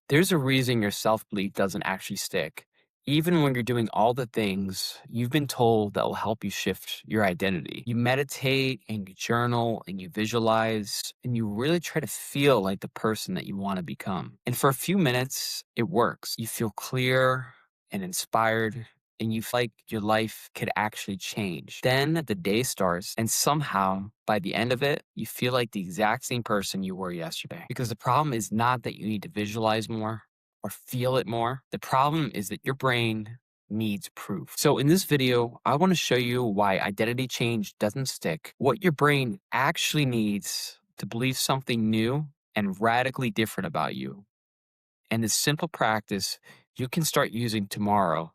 There's a reason your self-belief doesn't actually stick, even when you're doing all the things you've been told that will help you shift your identity. You meditate and you journal and you visualize and you really try to feel like the person that you want to become. And for a few minutes, it works. You feel clear and inspired and you feel like your life could actually change. Then the day starts, and somehow by the end of it, you feel like the exact same person you were yesterday. Because the problem is not that you need to visualize more or feel it more. The problem is that your brain needs proof. So in this video, I want to show you why identity change doesn't stick, what your brain actually needs to believe something new and radically different about you, and the simple practice you can start using tomorrow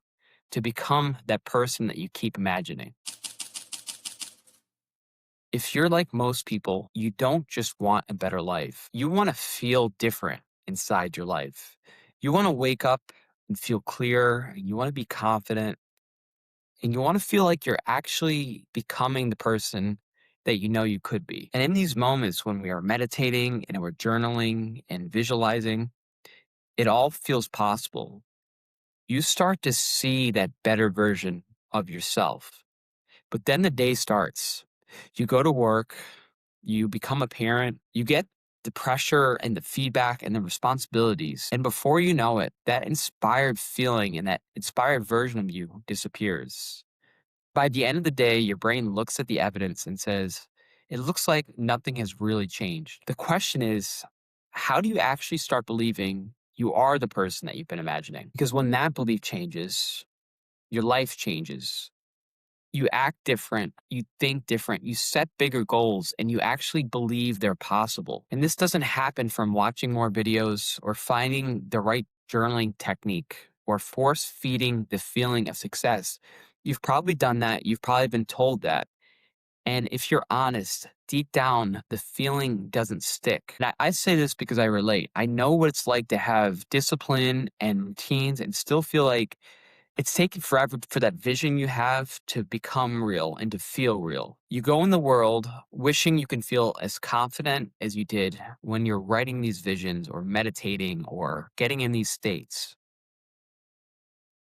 to become that person that you keep imagining. If you're like most people, you don't just want a better life. You want to feel different inside your life. You want to wake up and feel clear. You want to be confident. And you want to feel like you're actually becoming the person that you know you could be. And in these moments when we are meditating and we're journaling and visualizing, it all feels possible. You start to see that better version of yourself. But then the day starts. You go to work, you become a parent, you get the pressure and the feedback and the responsibilities. And before you know it, that inspired feeling and that inspired version of you disappears. By the end of the day, your brain looks at the evidence and says, it looks like nothing has really changed. The question is, how do you actually start believing you are the person that you've been imagining? Because when that belief changes, your life changes. You act different, you think different, you set bigger goals, and you actually believe they're possible. And this doesn't happen from watching more videos or finding the right journaling technique or force feeding the feeling of success. You've probably done that. You've probably been told that. And if you're honest, deep down, the feeling doesn't stick. And I say this because I relate. I know what it's like to have discipline and routines and still feel like it's taken forever for that vision you have to become real and to feel real. You go in the world wishing you can feel as confident as you did when you're writing these visions or meditating or getting in these states.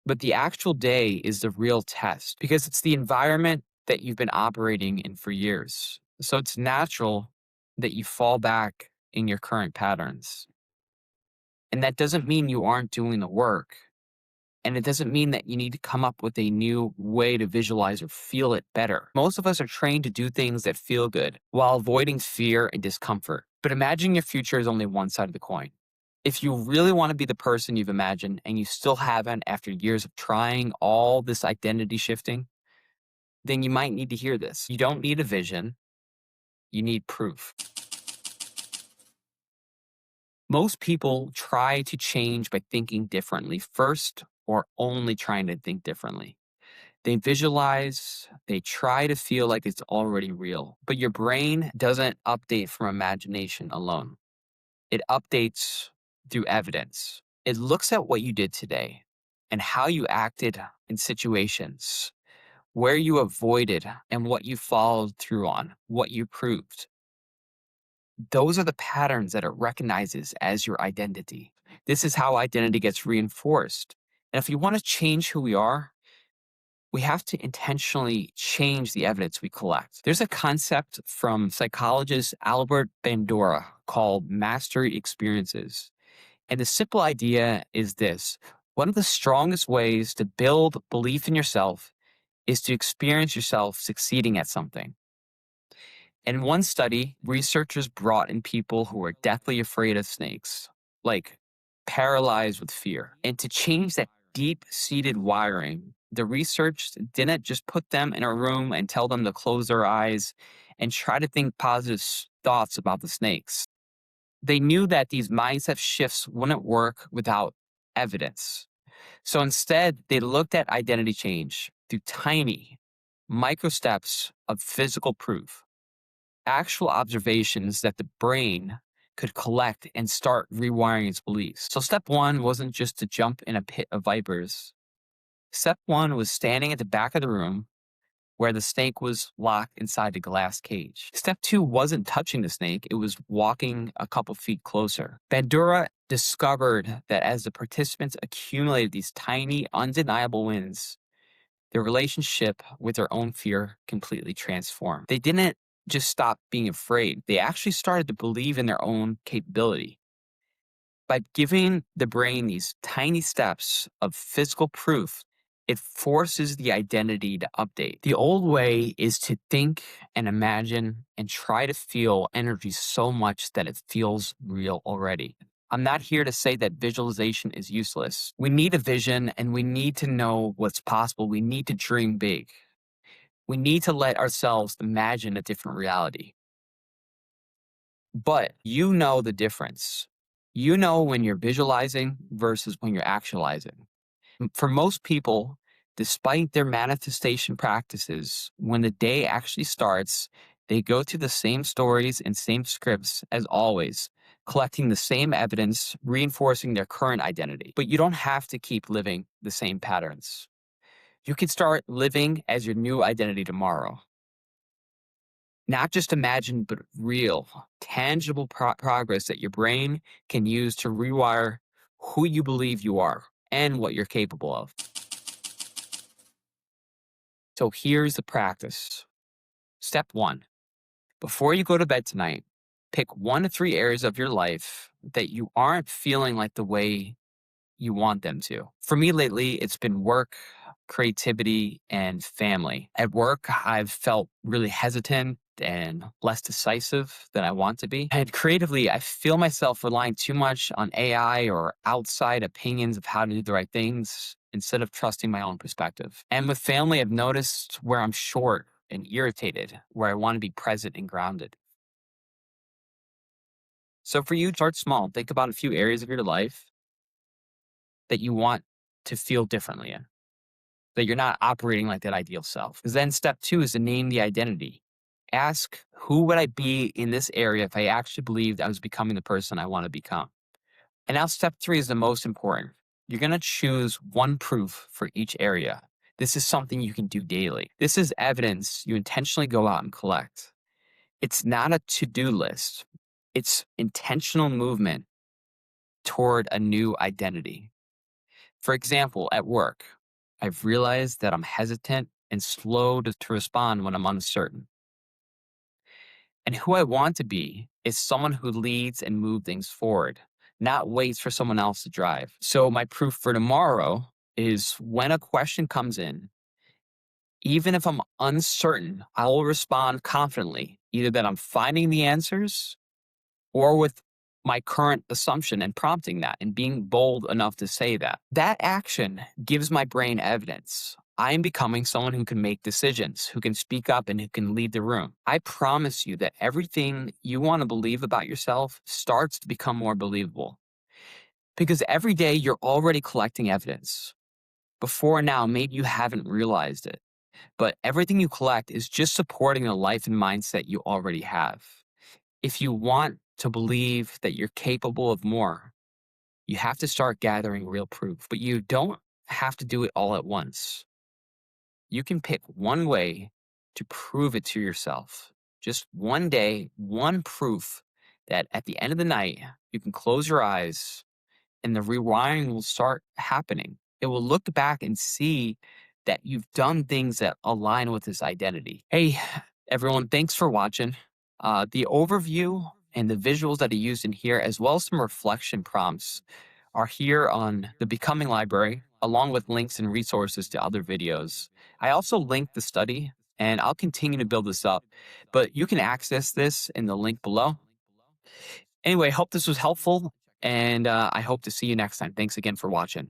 But the actual day is the real test because it's the environment that you've been operating in for years. So it's natural that you fall back in your current patterns. And that doesn't mean you aren't doing the work. And it doesn't mean that you need to come up with a new way to visualize or feel it better. Most of us are trained to do things that feel good while avoiding fear and discomfort. But imagine your future is only one side of the coin. If you really want to be the person you've imagined and you still haven't after years of trying all this identity shifting, then you might need to hear this. You don't need a vision, you need proof. Most people try to change by thinking differently first or only trying to think differently. They visualize, they try to feel like it's already real, but your brain doesn't update from imagination alone. It updates through evidence. It looks at what you did today and how you acted in situations, where you avoided and what you followed through on, what you proved. Those are the patterns that it recognizes as your identity. This is how identity gets reinforced. And if you want to change who we are, we have to intentionally change the evidence we collect. There's a concept from psychologist Albert Bandura called mastery experiences. And the simple idea is this: one of the strongest ways to build belief in yourself is to experience yourself succeeding at something. In one study, researchers brought in people who were deathly afraid of snakes, like paralyzed with fear. And to change that deep seated wiring, the research didn't just put them in a room and tell them to close their eyes and try to think positive thoughts about the snakes. They knew that these mindset shifts wouldn't work without evidence. So instead, they looked at identity change through tiny, micro steps of physical proof, actual observations that the brain could collect and start rewiring its beliefs. So step one wasn't just to jump in a pit of vipers. Step one was standing at the back of the room where the snake was locked inside a glass cage. Step two wasn't touching the snake, it was walking a couple feet closer. Bandura discovered that as the participants accumulated these tiny, undeniable wins, their relationship with their own fear completely transformed. They didn't just stop being afraid, they actually started to believe in their own capability. By giving the brain these tiny steps of physical proof, it forces the identity to update. The old way is to think and imagine and try to feel energy so much that it feels real already. I'm not here to say that visualization is useless. We need a vision and we need to know what's possible. We need to dream big. We need to let ourselves imagine a different reality. But you know the difference. You know when you're visualizing versus when you're actualizing. For most people, despite their manifestation practices, when the day actually starts, they go through the same stories and same scripts as always, collecting the same evidence, reinforcing their current identity. But you don't have to keep living the same patterns. You can start living as your new identity tomorrow. Not just imagined, but real, tangible progress that your brain can use to rewire who you believe you are and what you're capable of. So here's the practice. Step one, before you go to bed tonight, pick 1 to 3 areas of your life that you aren't feeling like the way you want them to. For me lately, it's been work, creativity, and family. At work, I've felt really hesitant and less decisive than I want to be. And creatively, I feel myself relying too much on AI or outside opinions of how to do the right things instead of trusting my own perspective. And with family, I've noticed where I'm short and irritated, where I want to be present and grounded. So for you, start small. Think about a few areas of your life that you want to feel differently in, that you're not operating like that ideal self. Because then step two is to name the identity. Ask, who would I be in this area if I actually believed I was becoming the person I want to become? And now step three is the most important. You're going to choose one proof for each area. This is something you can do daily. This is evidence you intentionally go out and collect. It's not a to-do list. It's intentional movement toward a new identity. For example, at work, I've realized that I'm hesitant and slow to respond when I'm uncertain. And who I want to be is someone who leads and moves things forward, not waits for someone else to drive. So, my proof for tomorrow is when a question comes in, even if I'm uncertain, I will respond confidently, either that I'm finding the answers or with my current assumption and prompting that and being bold enough to say that. That action gives my brain evidence. I am becoming someone who can make decisions, who can speak up, and who can lead the room. I promise you that everything you want to believe about yourself starts to become more believable because every day you're already collecting evidence. Before now, maybe you haven't realized it, but everything you collect is just supporting the life and mindset you already have. If you want to believe that you're capable of more, you have to start gathering real proof, but you don't have to do it all at once. You can pick one way to prove it to yourself. Just one day, one proof that at the end of the night, you can close your eyes and the rewiring will start happening. It will look back and see that you've done things that align with this identity. Hey, everyone, thanks for watching. The overview and the visuals that I used in here, as well as some reflection prompts, are here on the Becoming Library, along with links and resources to other videos. I also linked the study, and I'll continue to build this up, but you can access this in the link below. Anyway, hope this was helpful, and I hope to see you next time. Thanks again for watching.